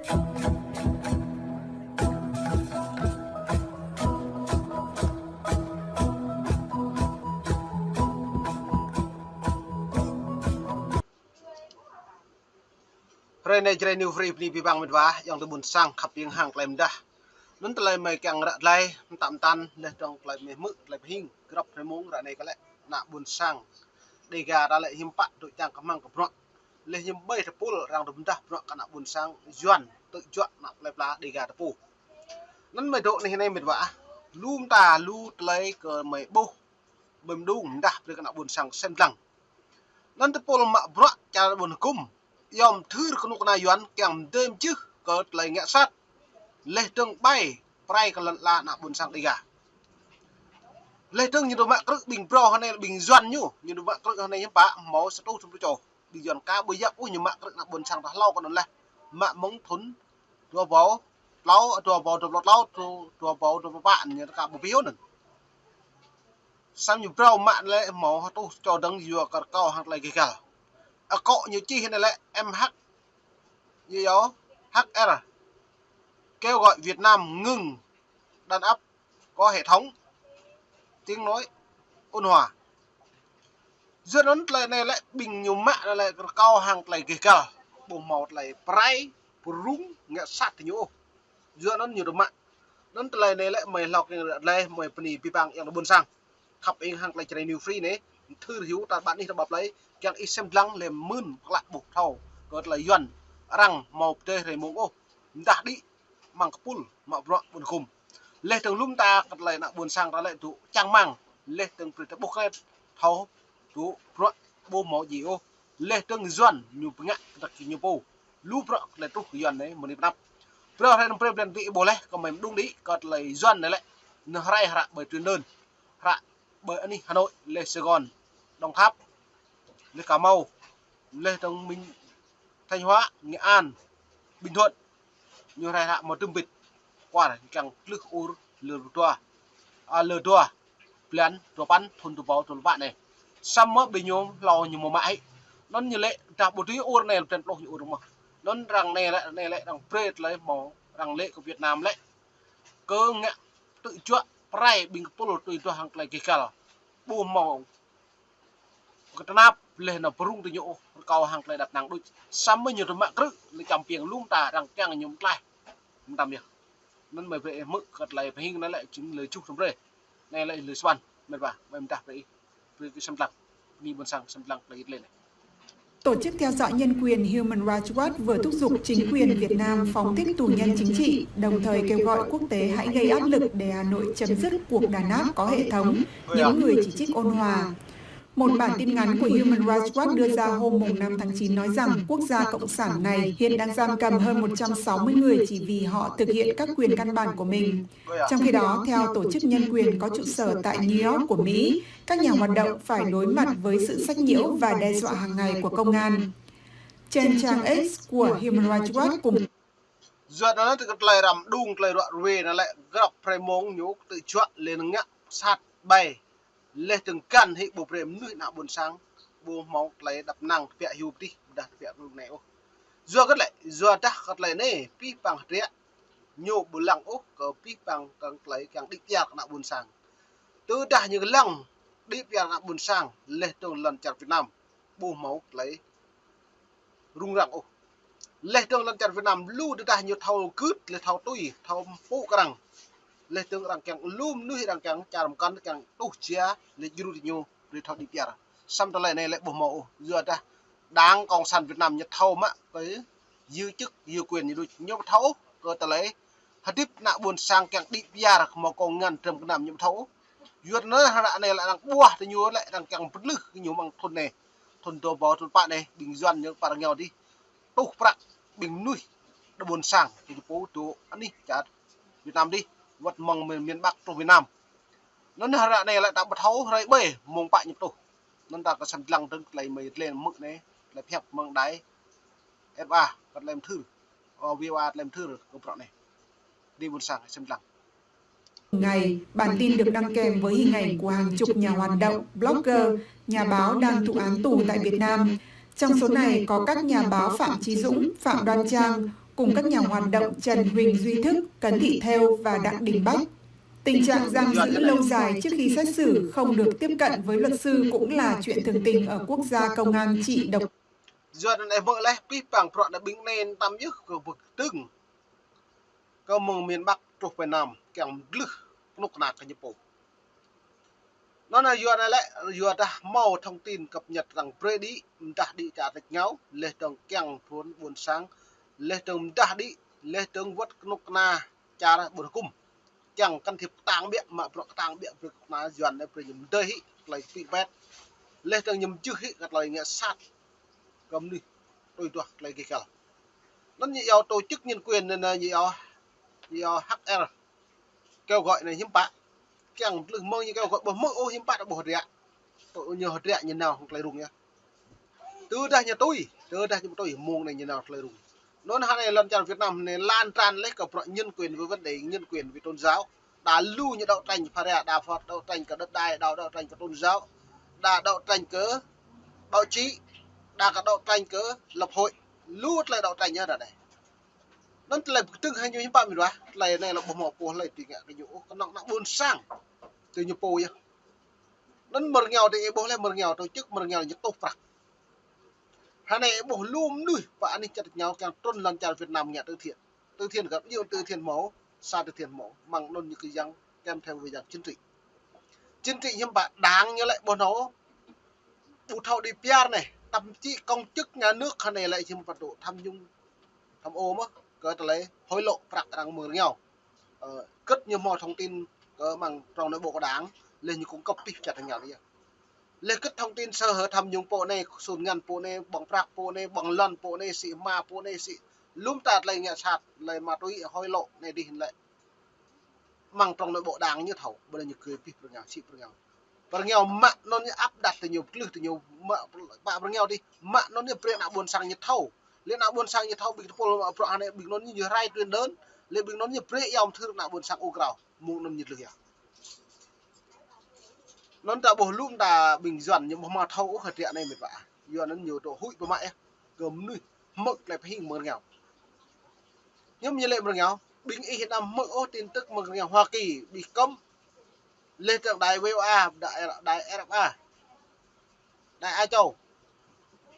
Rồi này chơi new free đi bang mình vá, yang tu bun sang khắp tiếng hàng làm dah. Nón tây mày càng rạ lay, tạm tan lên trong lại mày mực lại hình, gặp phải muốn rạ này có lẽ nạ bun sang. Đây gà đã lại hiểm pat đội trang cầm mang cầm rọn, lên hiểm bay thập pul rang đùm dah rọn cả nạ bun sang juan tự chọn nạ lại lá đây gà thập pul. Nón mày độ này mình vá, lum ta lu tây cờ mày bô, bầm đung dah với cả nạ bun sang xem lăng. Nón thập pul mạ rọn cha bun kum. Yom thứ con nụ này yuan kèm đêm chứ có lấy ngã sát lê trương bay prai còn là nạ buồn sang đây cả lê trương như đồ mạng cực bình pro hay bình doan nhú như đồ mạng cực này nhá bạ máu sẽ tốt trong cái trò bình doan cá bơi dập ui như mạng cực nạ buồn sang đã lau còn là mạng mống thốn đùa bó lau đùa bó bạn như cả bộ biếu nữa xong như pro mạng lệ máu tốt cho đấng vừa cả cao hoặc là cái cả cọ như chi hiện nay lại MH như đó HR kêu gọi Việt Nam ngừng đàn áp có hệ thống tiếng nói ôn hòa giữa nó này lại bình nhiều mạng lại cao hàng lại kể cả bộ màu lại prai rung nghệ sát thì nhô giữa nó nhiều đồ mạng nó này lại mày lọc này mày pani pipang yang buồn sang khắp anh hàng lại chơi new free này thư hiếu ta bạn đi ta bập lấy chẳng ít xem lăng lềm mươn lại buộc thầu gọi là yuan rằng màu tê rồi mông ô đã đi mang pul mà rọn buồn khum lê từng lum ta cật lại nặng buồn sang ra lại tụ trang mang lê từng từ bốc lên thầu tụ rọn bô mỏ gì ô lê từng yuan nhiều ngạ đặc nhiều bô lu rọn lại tụ yuan đấy một năm rồi hay đồng lên vị bồ lê còn mình đúng đi cật lại yuan này lại nó ray hạ bởi truyền đơn hạ bởi anh Hà Nội lê Sài Gòn Đồng Tháp lê Cà Mau lê Đông Minh Thanh Hóa Nghệ An Bình Thuận nhiều này hạ một tương vịt qua càng lực ur lừa tua plan tua pan thôn tua bao tua bạn này xăm á bình nhôm lò nhiều màu mãi nó như lệ đặc bộ tí ur này trên lô ur đúng không nó rằng này lại rằng pre lấy màu rằng lệ của Việt Nam lại cơ ngạ tự chuộng prai bình polo tùy tua hàng lại kia cả bùa màu cái nắp lên là prung từ nhộ cao hàng lại đặt nặng đôi xăm mới nhiều thứ mạng cứ lấy cầm tiền lung tà rằng trang nhôm lại không tạm biệt nên mày về mức gật lại phải hình nó lại chính lời chúc trong đây này lại lời xoan mày bà mày đặt đấy với cái xăm lăng đi buôn sang xăm lăng lấy lên này. Tổ chức theo dõi nhân quyền Human Rights Watch vừa thúc giục chính quyền Việt Nam phóng thích tù nhân chính trị, đồng thời kêu gọi quốc tế hãy gây áp lực để Hà Nội chấm dứt cuộc đàn áp có hệ thống những người chỉ trích ôn hòa. Một bản tin ngắn của Human Rights Watch đưa ra hôm 5 tháng 9 nói rằng quốc gia cộng sản này hiện đang giam cầm hơn 160 người chỉ vì họ thực hiện các quyền căn bản của mình. Trong khi đó, theo Tổ chức Nhân quyền có trụ sở tại New York của Mỹ, các nhà hoạt động phải đối mặt với sự sách nhiễu và đe dọa hàng ngày của công an. Trên trang X của Human Rights Watch cùng giờ đó thì lại làm đung lại đoạn về nó lại gặp phải mong nhú tự chọn lên ngã sát bay lê từng căn hệ bộ prem nuôi nạo buồn sáng bùa máu lấy đập năng vẹn hiu đi đặt vẹn lúc này ô giờ cái lại giờ ta cái lại này pi bằng rẽ nhô bùn lăng ô có pi bằng càng lấy càng đích giặc nạo buồn sáng từ đã như cái lăng đích giặc nạo buồn sáng lê từng lần chặt Việt Nam bùa máu lấy rung răng ô lê từng lần chặt Việt Nam lưu từ đã như thầu cướp lê thầu tui thầu phụ cái răng lê tương rằng càng lum nuôi rằng càng chạm con càng đủ chia lê dulu thì nhiều rồi thao đi bia xong tới này lại bộ mẫu giờ ta đáng còn sàn Việt Nam nhật thâu mà cái dư chức dư quyền như đôi nhau thấu cơ ta lấy hạt tiếp nạ buồn sang càng đi bia mà còn ngàn trầm cái nằm nhau thấu duyệt nó này lại đang bua thì nhiều lại đang càng bất lực nhiều bằng thôn này thôn tổ bò thôn bạn này bình doan những bạn nghèo đi túc bạc bình nuôi nó buồn sang thì phố tổ anh đi chả Việt Nam đi vật mong miền Bắc trong Việt Nam nó này lại đã bật thấu rồi bể mong bại nhập tù nó ta có sẵn lăng tới lấy mấy lên mức này lại phép mang đáy FA còn làm thư VOA làm thư rồi công đoạn này đi buôn sang xem lăng. Ngày, bản tin được đăng kèm với hình ảnh của hàng chục nhà hoạt động, blogger, nhà báo đang thụ án tù tại Việt Nam. Trong số này có các nhà báo Phạm Chí Dũng, Phạm Đoan Trang, cùng các nhà hoạt động Trần Huỳnh Duy Thức, Cấn Thị Thêu và Đặng Đình Bách. Tình trạng giam giữ lâu dài trước khi xét xử, không được tiếp cận với luật sư cũng là chuyện thường tình ở quốc gia công an trị độc. Duyên này vợ lẽ pi bằng pro đã bính nên tam dứt của vực từng có mừng miền Bắc trục về Nam kèm lức nục nạc cái nhập bộ. Nó là duyên này lẽ duyên đã mau thông tin cập nhật rằng Brady đã đi trả thịt nhau lê tường kèng thốn buồn sáng lê tường đã đi lê tường vất nục na trả ra buồn cung chẳng can thiệp tang biện mà pro tang biện việc mà duyên này phải nhầm đây lại bị bét lê tường nhầm chưa hít gặt lời nghe sát cầm đi tôi toạc lại cái cả nó nhiều tổ chức nhân quyền nên là nhiều HR kêu gọi này hiếm bạn kèng lưng mơ như kêu gọi bỏ mơ ô hiếm bạn đã bỏ rẻ tội nhiều hột rẻ như nào hoặc lại đúng nhá từ đây nhà tôi muông này như nào lại đúng nó hai này lần chào Việt Nam này lan tràn lấy cả nhân quyền với vấn đề nhân quyền về tôn giáo đã lưu như đậu tranh phá rẻ đà phật đậu tranh cả đất đai đậu tranh cả tôn giáo đã đậu tranh cớ báo chí đã cả đậu tranh cớ lập hội lưu lại đậu tranh nhá này nó lại từng hay như bạn mình nói lại này là bộ mỏ của lại thì cái nhũ nó nặng buồn sang từ như po nhá nó mờ nghèo thì bố lại mờ nghèo tổ chức mờ nghèo như tốt phật hai này bố luôn nuôi và anh chặt nhau càng tôn lần chào Việt Nam nhà từ thiện gặp nhiều từ thiện máu xa từ thiện máu bằng luôn như cái răng kèm theo về dạng chính trị nhưng bạn đáng như lại bố nó bù thầu đi PR này thậm chí công chức nhà nước hai này lại chỉ một độ tham nhung tham ô mất có thể lấy hối lộ phạt đang mờ nghèo cất nhiều mọi thông tin bằng trong nội bộ có đáng lên như cũng copy chặt thành nhau đi lên cất thông tin sơ hở tham nhũng bộ này sùn ngăn bộ này bằng phạt bộ này bằng lần bộ này xị ma bộ này xị lúm tạt lại nhà sạt lại mà tôi hối lộ này đi lại mang trong nội bộ đáng như thầu bây giờ như cười pi bằng nhau xị bằng nhau mạng nó như áp đặt từ nhiều lực từ nhiều bạn bằng nhau đi mạng nó như bẹn nào buồn sang như thầu lên nào buồn sang như thầu bị polo pro này bị nó như rai tuyên đơn lên bị nó như bẹn yom thương nào buồn sang u grau mua năm nhiệt lực à nó đã bổ lum đã bình dần nhưng mà thâu khởi tiện này mệt vả giờ nó nhiều tổ hụi của mẹ gồm nuôi mực lại phải hình mờ nghèo nhưng như lệ mờ nghèo bình y hiện nam mực ô tin tức mờ nghèo Hoa Kỳ bị cấm lên tượng đài VOA đài RFA đài Á Châu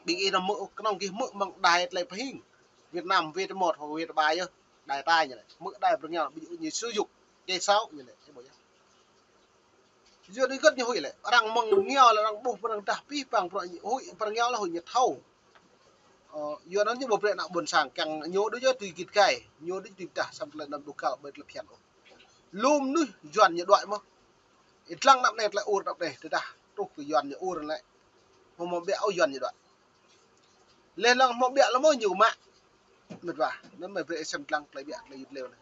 bình y là mực nông kia mực bằng đài lại phải hình Việt Nam VT1 hoặc VT3 chứ đài tai như này mực đài mờ nghèo bị như sử dụng cây sáu như này thế bảo giờ đi rất nhiều hội lại đang mừng nghèo là đang buộc đang đạp đi bằng hội bằng nghèo là hội nhiệt thâu giờ nó như một việc nào buồn sảng càng nhớ đối với tùy kịt cày nhớ đến tùy trả xong lại nằm đủ cả bệt lập hiện lùm nuôi dọn nhiệt đoạn mà ít lăng nặng này lại ôn đọc này từ đã tục từ dọn nhiệt ôn lại một bẹo dọn nhiệt đoạn lên lăng một bẹo nó mới nhiều mạng mệt vả nó mệt về xem lăng lại bẹo lại lều này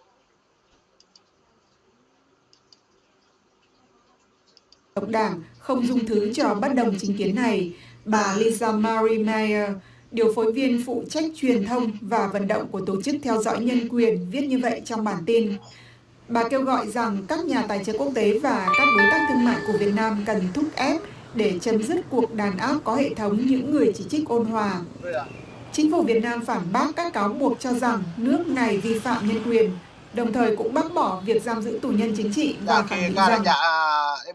Đảng không dung thứ cho bất đồng chính kiến này, bà Lisa Marie Meyer, điều phối viên phụ trách truyền thông và vận động của Tổ chức Theo dõi Nhân quyền, viết như vậy trong bản tin. Bà kêu gọi rằng các nhà tài trợ quốc tế và các đối tác thương mại của Việt Nam cần thúc ép để chấm dứt cuộc đàn áp có hệ thống những người chỉ trích ôn hòa. Chính phủ Việt Nam phản bác các cáo buộc cho rằng nước này vi phạm nhân quyền, đồng thời cũng bác bỏ việc giam giữ tù nhân chính trị và khẳng định rằng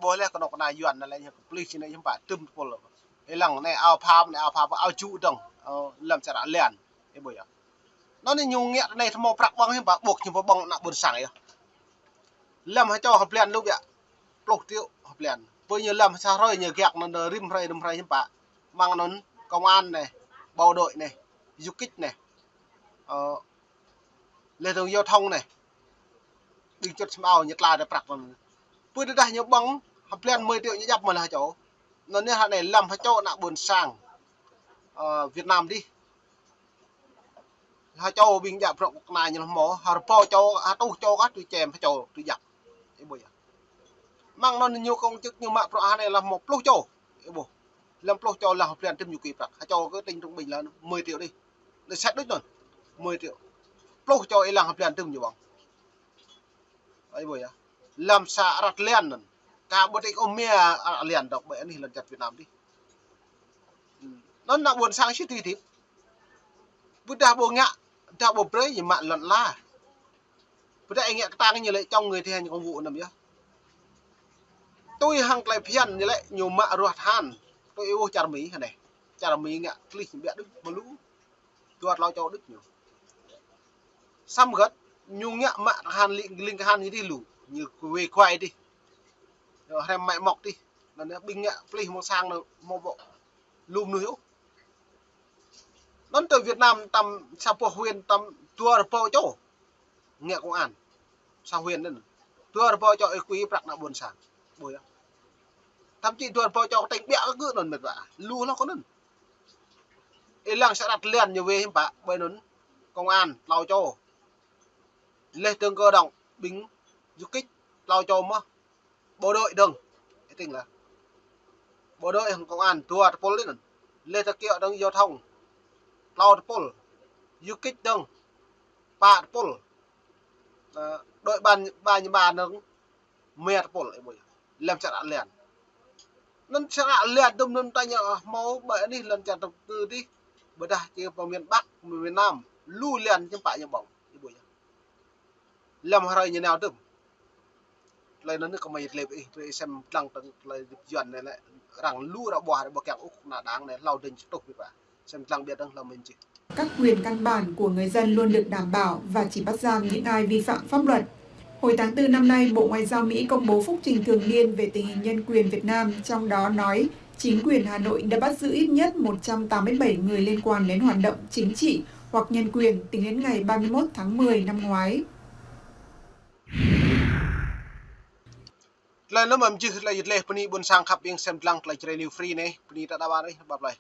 bố lẽ còn này dọn là những police này những bạn tùm polo cái lăng này ao phàm ao trụ đồng làm sao đã liền cái bữa nó nên nhung nghẹt này thằng mò bạc băng những bạn buộc những băng nặng buồn sảng này làmให้เจ้า hợp liền lúc vậy lục tiêu hợp liền với nhiều làm sao rồi nhiều gẹt nó rim ray những bạn mang nó công an này bộ đội này du kích này lên đường giao thông này đi chốt màu nhật là để bạc bằng với đây nhiều băng hợp liền 10 triệu như dập mà là chỗ nó nên hạn này làmให้เจ้าnặng buồn sảng Việt Nam đi hai châu bình dập rộng này như mỏ hà po châu tu châu các tôi chèm phải châu tôi dập cái bữa mang nó nhiều công chức nhưng mà pro này là một lô châu cái bữa làm lô châu là hợp liền thêm nhiều kỳ bạc hai châu cái tính trung bình là 10 triệu đi để xét đứt rồi 10 triệu lô châu ấy là hợp liền thêm nhiều bằng cái bữa làm xã rạt liền rồi cả bộ tịch ôm mía liền đọc bệ này lần chặt Việt Nam đi nó là buồn sang chứ tùy thím Buddha bộ ngạ ta bộ prey gì mạn lận la bữa đây anh nghe ta cái như lệ trong người thi hành công vụ nằm nhá tôi hàng lại phiền như lệ nhiều mạ ruột han tôi yêu chả mỹ này chả mỹ nghe click bẹ đức mà lũ ruột lo cho đức nhiều xăm gật nhung nhạ mạ han linh han như đi lũ như quê quay đi rồi em mẹ mọc đi là nó binh nhạ click một sang là một bộ lùm núi nó từ Việt Nam tầm sao po huyền tầm tua po chỗ nghe công an sao huyền nên tua po cho quý bạc là buồn sản bồi thậm chí tua po cho tách bẹ cứ nền mệt vả lu nó có nên làng sẽ đặt liền nhiều về hiểm bạ bởi nó công an lao cho lê tương cơ động binh du kích lao cho mà bộ đội đừng cái tình là bộ đội công an tua po lên lê thực kiệu đang giao thông lao pol du kích đừng pa pol đội ban nó mệt pol lại bồi làm chặt liền nên chặt liền đâm nên tay nhở máu bể đi lần chặt đầu tư đi bữa đây chỉ vào miền Bắc miền Nam lu liền trong bãi nhà bỏng đi bồi làm hơi như nào đâm lại nó có mày lệp tôi xem lăng tầng lại dọn này lại rằng lu đã bỏ kẹo úc là đáng này lau đình tục vậy xem lăng biệt đang là mình chỉ Các quyền căn bản của người dân luôn được đảm bảo và chỉ bắt giam những ai vi phạm pháp luật. Hồi tháng 4 năm nay, Bộ Ngoại giao Mỹ công bố phúc trình thường niên về tình hình nhân quyền Việt Nam, trong đó nói chính quyền Hà Nội đã bắt giữ ít nhất 187 người liên quan đến hoạt động chính trị hoặc nhân quyền tính đến ngày 31 tháng 10 năm ngoái. Lain nama mesti lagi leh peni bun sang kap yang sem lang lagi renew free nih peni tak dapat nih bab lai.